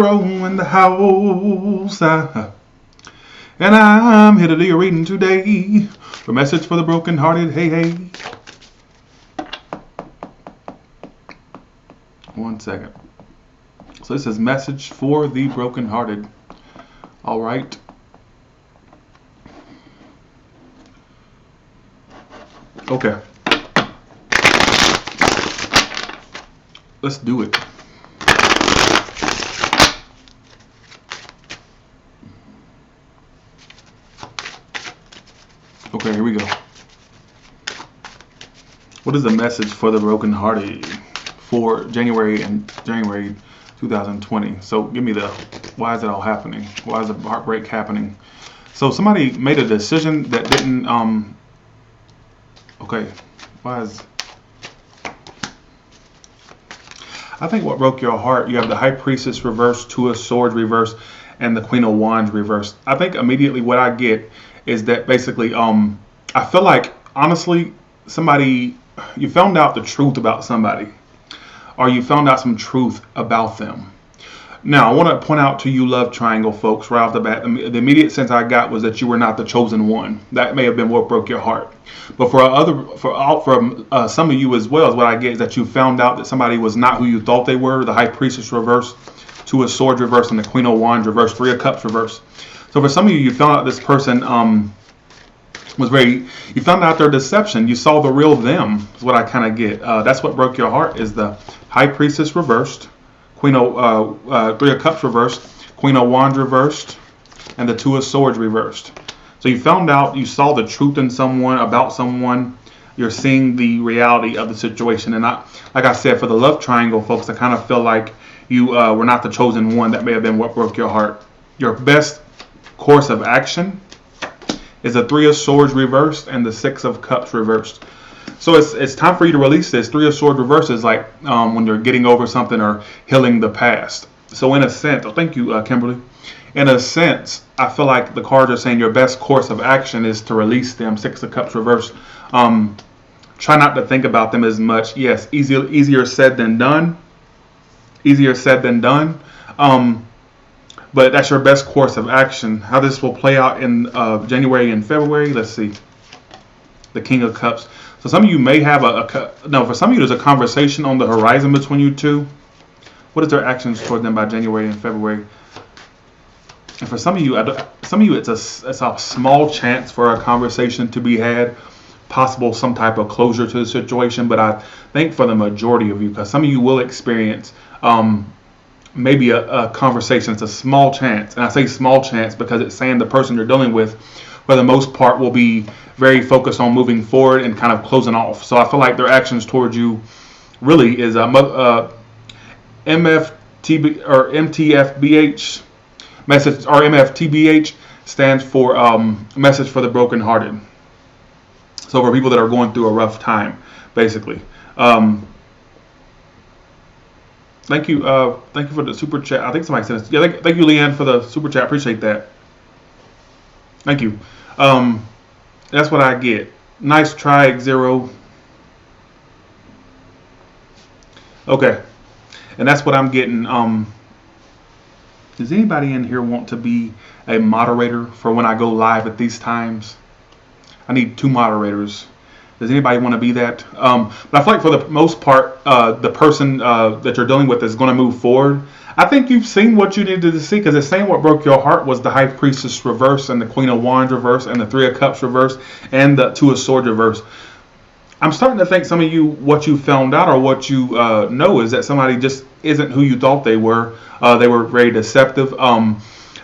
in the house. And I'm here to do your reading today. A message for the brokenhearted. Hey, hey. 1 second. So this is message for the brokenhearted. All right. Okay. Let's do it. Okay, here we go. What is the message for the brokenhearted for January 2020? So give me the, why is it all happening? Why is the heartbreak happening? So somebody made a decision that didn't, okay, why is, I think what broke your heart, you have the High Priestess reversed, Two of Swords reversed, and the Queen of Wands reversed. I think immediately what I get is that basically, I feel like, honestly, somebody, you found out the truth about somebody, or you found out some truth about them. Now, I want to point out to you love triangle folks right off the bat, the immediate sense I got was that you were not the chosen one. That may have been what broke your heart. But for some of you as well, is what I get is that you found out that somebody was not who you thought they were. The High Priestess reversed, Two of Swords reversed, and the Queen of Wands reversed, Three of Cups reversed. So for some of you, you found out this person you found out their deception. You saw the real them, is what I kind of get. That's what broke your heart, is the High Priestess reversed, Three of Cups reversed, Queen of Wands reversed, and the Two of Swords reversed. So you found out, you saw the truth in someone, about someone. You're seeing the reality of the situation. And like I said, for the love triangle, folks, I kind of feel like you were not the chosen one. That may have been what broke your heart. Your best course of action is the Three of Swords reversed and the Six of Cups reversed. So it's time for you to release this. Three of Swords reversed is like when you're getting over something or healing the past. So in a sense, thank you, Kimberly. In a sense, I feel like the cards are saying your best course of action is to release them. Six of Cups reversed. Try not to think about them as much. Yes, easier said than done. Easier said than done. But that's your best course of action. How this will play out in January and February, let's see. The King of Cups. So some of you may have for some of you there's a conversation on the horizon between you two. What is their actions toward them by January and February? And for some of you, it's a small chance for a conversation to be had, possible some type of closure to the situation. But I think for the majority of you, because some of you will experience maybe a conversation. It's a small chance, and I say small chance because it's saying the person you're dealing with, for the most part, will be very focused on moving forward and kind of closing off. So I feel like their actions towards you really is MFTB or MTFBH message, or MFTBH stands for message for the brokenhearted. So for people that are going through a rough time, basically. Thank you for the super chat. I think somebody sent us. Yeah, thank you, Leanne, for the super chat. Appreciate that. Thank you. That's what I get. Nice try, Zero. Okay, and that's what I'm getting. Does anybody in here want to be a moderator for when I go live at these times? I need 2 moderators. Does anybody want to be that? But I feel like for the most part, the person that you're dealing with is going to move forward. I think you've seen what you needed to see, because it's saying what broke your heart was the High Priestess reverse and the Queen of Wands reverse and the Three of Cups reverse and the Two of Swords reverse. I'm starting to think some of you, what you found out or what you know is that somebody just isn't who you thought they were. They were very deceptive.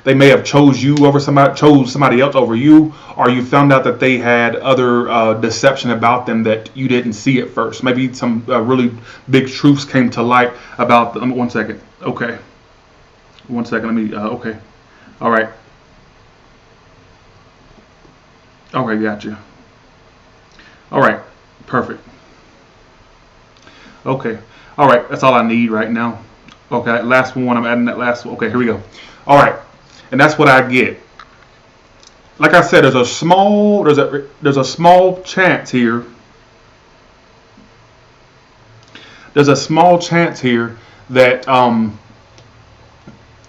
They may have chose somebody else over you, or you found out that they had other deception about them that you didn't see at first. Maybe some really big truths came to light about them. 1 second. Okay. 1 second. Let me. Okay. All right. Okay, gotcha. All right. Perfect. Okay. All right. That's all I need right now. Okay. Last one. I'm adding that last one. Okay. Here we go. All right. And that's what I get. Like I said, there's a small chance here. There's a small chance here that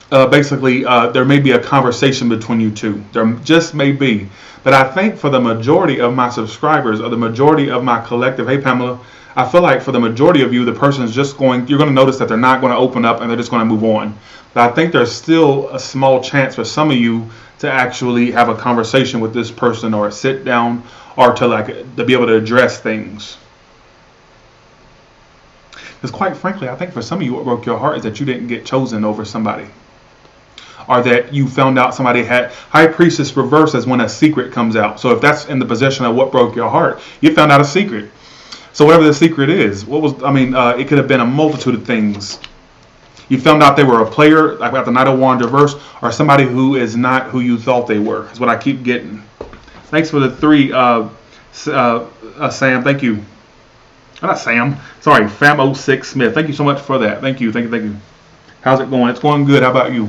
basically, there may be a conversation between you two. There just may be. But I think for the majority of my subscribers, or the majority of my collective, hey Pamela, I feel like for the majority of you, the person's just going, you're going to notice that they're not going to open up and they're just going to move on. But I think there's still a small chance for some of you to actually have a conversation with this person, or a sit down, or to be able to address things. Because quite frankly, I think for some of you, what broke your heart is that you didn't get chosen over somebody. Or that you found out somebody had High Priestess reverse as when a secret comes out. So if that's in the position of what broke your heart, you found out a secret. So whatever the secret is, it could have been a multitude of things. You found out they were a player, like at the Knight of Wands reverse, or somebody who is not who you thought they were. Is what I keep getting. Thanks for the 3, Sam. Thank you. Not Sam. Sorry, Fam06 Smith. Thank you so much for that. Thank you. How's it going? It's going good. How about you?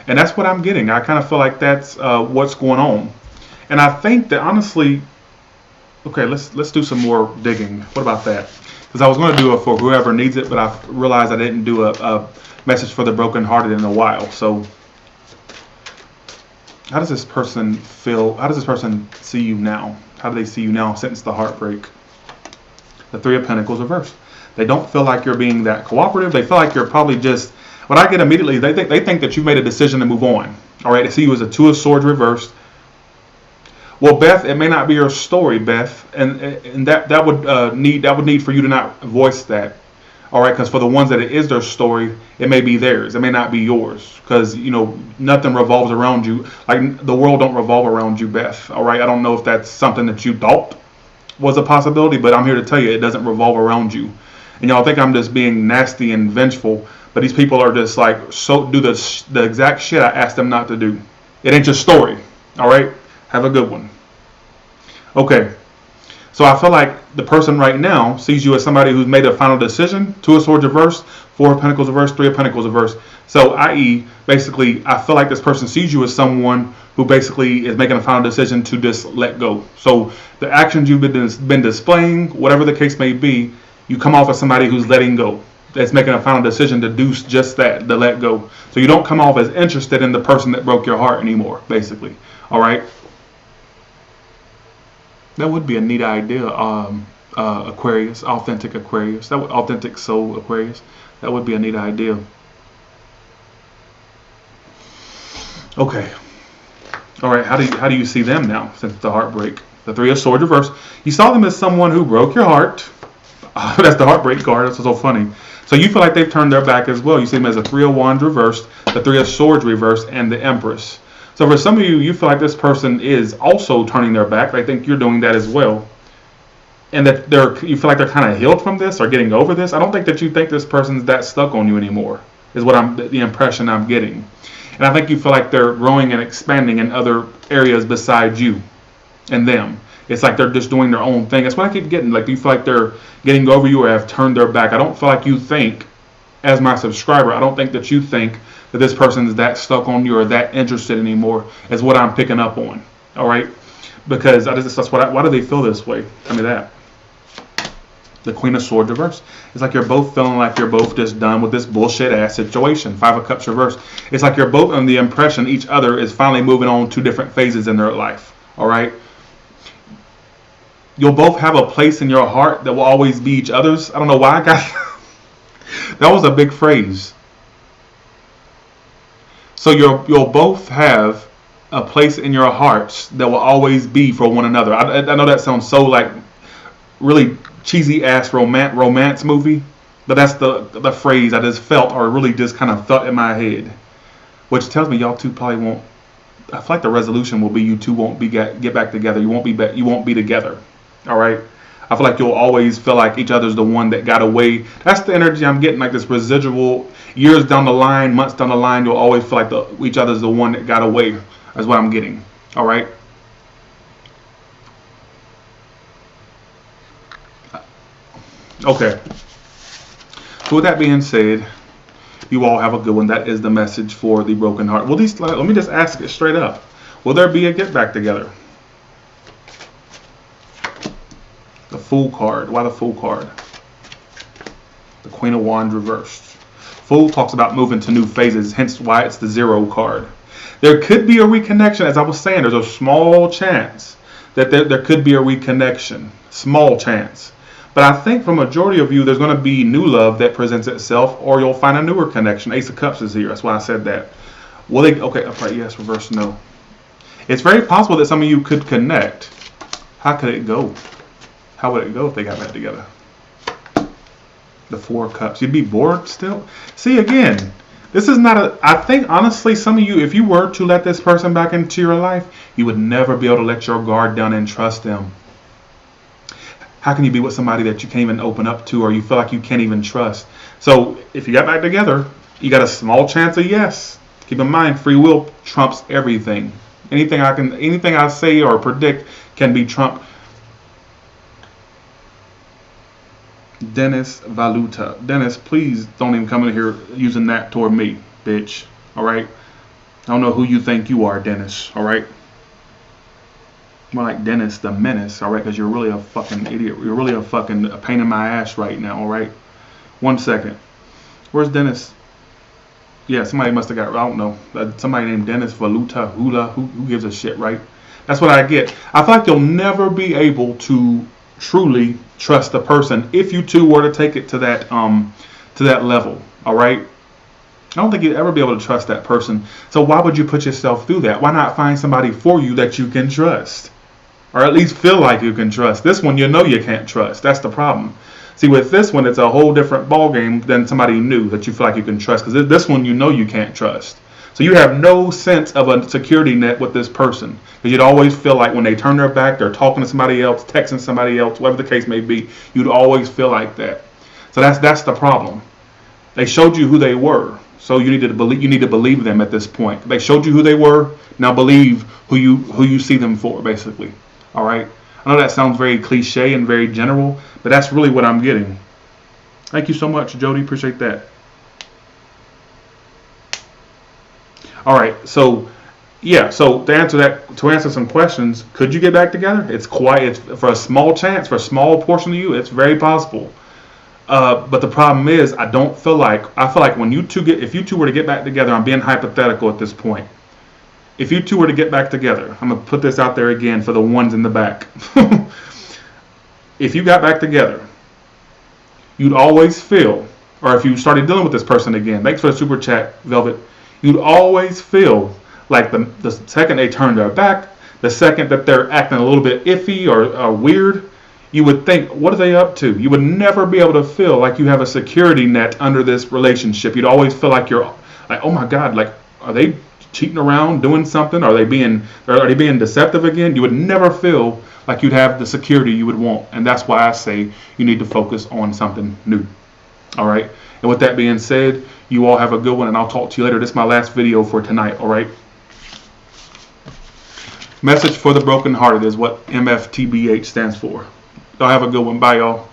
And that's what I'm getting. I kind of feel like that's what's going on. And I think that honestly, okay, let's do some more digging. What about that? Because I was going to do it for whoever needs it, but I realized I didn't do a message for the brokenhearted in a while. So how does this person feel? How does this person see you now? How do they see you now since the heartbreak? The 3 of Pentacles reversed. They don't feel like you're being that cooperative. They feel like you're probably just, what I get immediately, they think that you made a decision to move on. All right, they see you as a 2 of Swords reversed. Well, Beth, it may not be your story, Beth, and that would need for you to not voice that. All right, because for the ones that it is their story, it may be theirs. It may not be yours, because nothing revolves around you. Like the world don't revolve around you, Beth. All right, I don't know if that's something that you thought was a possibility, but I'm here to tell you it doesn't revolve around you. And y'all think I'm just being nasty and vengeful, but these people are just like do the exact shit I asked them not to do. It ain't your story. All right, have a good one. Okay. So I feel like the person right now sees you as somebody who's made a final decision. 2 of Swords reversed, 4 of Pentacles reversed, 3 of Pentacles reversed. So i.e., basically, I feel like this person sees you as someone who basically is making a final decision to just let go. So the actions you've been displaying, whatever the case may be, you come off as somebody who's letting go. That's making a final decision to do just that, to let go. So you don't come off as interested in the person that broke your heart anymore, basically. All right? That would be a neat idea, Aquarius, authentic Aquarius. Authentic soul Aquarius. That would be a neat idea. Okay. All right. How do you see them now since the heartbreak? The 3 of Swords reversed. You saw them as someone who broke your heart. That's the heartbreak card. That's so funny. So you feel like they've turned their back as well. You see them as a 3 of Wands reversed, the 3 of Swords reversed, and the Empress. So for some of you, you feel like this person is also turning their back. I think you're doing that as well. And that you feel like they're kind of healed from this or getting over this. I don't think that you think this person's that stuck on you anymore, is what the impression I'm getting. And I think you feel like they're growing and expanding in other areas besides you and them. It's like they're just doing their own thing. That's what I keep getting. Like, do you feel like they're getting over you or have turned their back? I don't feel like you think, as my subscriber, I don't think that you think that this person is that stuck on you or that interested anymore, is what I'm picking up on. All right? Because why do they feel this way? Tell me that. The Queen of Swords reversed. It's like you're both feeling like you're both just done with this bullshit ass situation. 5 of Cups reversed. It's like you're both under the impression each other is finally moving on to different phases in their life. All right? You'll both have a place in your heart that will always be each other's. I don't know why I got that was a big phrase. So you'll both have a place in your hearts that will always be for one another. I know that sounds so like really cheesy ass romance movie, but that's the phrase I just felt or really just kind of felt in my head, which tells me y'all two probably won't. I feel like the resolution will be you two won't get back together. You won't be together. All right. I feel like you'll always feel like each other's the one that got away. That's the energy I'm getting, like this residual years down the line, months down the line, you'll always feel like each other's the one that got away. That's what I'm getting. All right. Okay. So with that being said, you all have a good one. That is the message for the broken heart. Let me just ask it straight up. Will there be a get back together? The Fool card. Why the Fool card? The Queen of Wands reversed. Fool talks about moving to new phases, hence why it's the 0 card. There could be a reconnection, as I was saying. There's a small chance that there could be a reconnection. Small chance. But I think for majority of you, there's going to be new love that presents itself, or you'll find a newer connection. Ace of Cups is here. That's why I said that. Will they? Okay, upright, yes. Reverse, no. It's very possible that some of you could connect. How could it go? How would it go if they got back together? The 4 of Cups. You'd be bored still? See, again, this is not a... I think, honestly, some of you, if you were to let this person back into your life, you would never be able to let your guard down and trust them. How can you be with somebody that you can't even open up to, or you feel like you can't even trust? So if you got back together, you got a small chance of yes. Keep in mind, free will trumps everything. Anything I say or predict can be trumped. Dennis Valuta. Dennis, please don't even come in here using that toward me, bitch. All right? I don't know who you think you are, Dennis. All right? More like Dennis the Menace, all right? Because you're really a fucking idiot. You're really a fucking pain in my ass right now, all right? 1 second. Where's Dennis? Yeah, somebody must have got, I don't know. Somebody named Dennis Valuta, Hula. Who gives a shit, right? That's what I get. I feel like you'll never be able to truly trust the person if you two were to take it to that level, all right? I don't think you'd ever be able to trust that person. So why would you put yourself through that? Why not find somebody for you that you can trust? Or at least feel like you can trust. This one, you know you can't trust. That's the problem. See, with this one, it's a whole different ballgame than somebody new that you feel like you can trust. Because this one, you know you can't trust. So you have no sense of a security net with this person. Because you'd always feel like when they turn their back, they're talking to somebody else, texting somebody else, whatever the case may be. You'd always feel like that. So that's the problem. They showed you who they were. So you need to believe them at this point. They showed you who they were. Now believe who you see them for, basically. All right. I know that sounds very cliche and very general, but that's really what I'm getting. Thank you so much, Jody. Appreciate that. All right. So yeah. So to answer some questions, could you get back together? It's for a small chance, for a small portion of you, it's very possible. But the problem is, I feel like when if you two were to get back together, I'm being hypothetical at this point. If you two were to get back together, I'm going to put this out there again for the ones in the back. If you got back together, you'd always feel, or if you started dealing with this person again, thanks for the super chat, Velvet, you'd always feel like the second they turn their back, the second that they're acting a little bit iffy or weird, you would think, what are they up to? You would never be able to feel like you have a security net under this relationship. You'd always feel like you're like, oh my God, like, are they cheating around, doing something? Are they being deceptive again? You would never feel like you'd have the security you would want. And that's why I say you need to focus on something new. All right. And with that being said, you all have a good one, and I'll talk to you later. This is my last video for tonight. All right. Message for the brokenhearted is what MFTBH stands for. Y'all have a good one. Bye, y'all.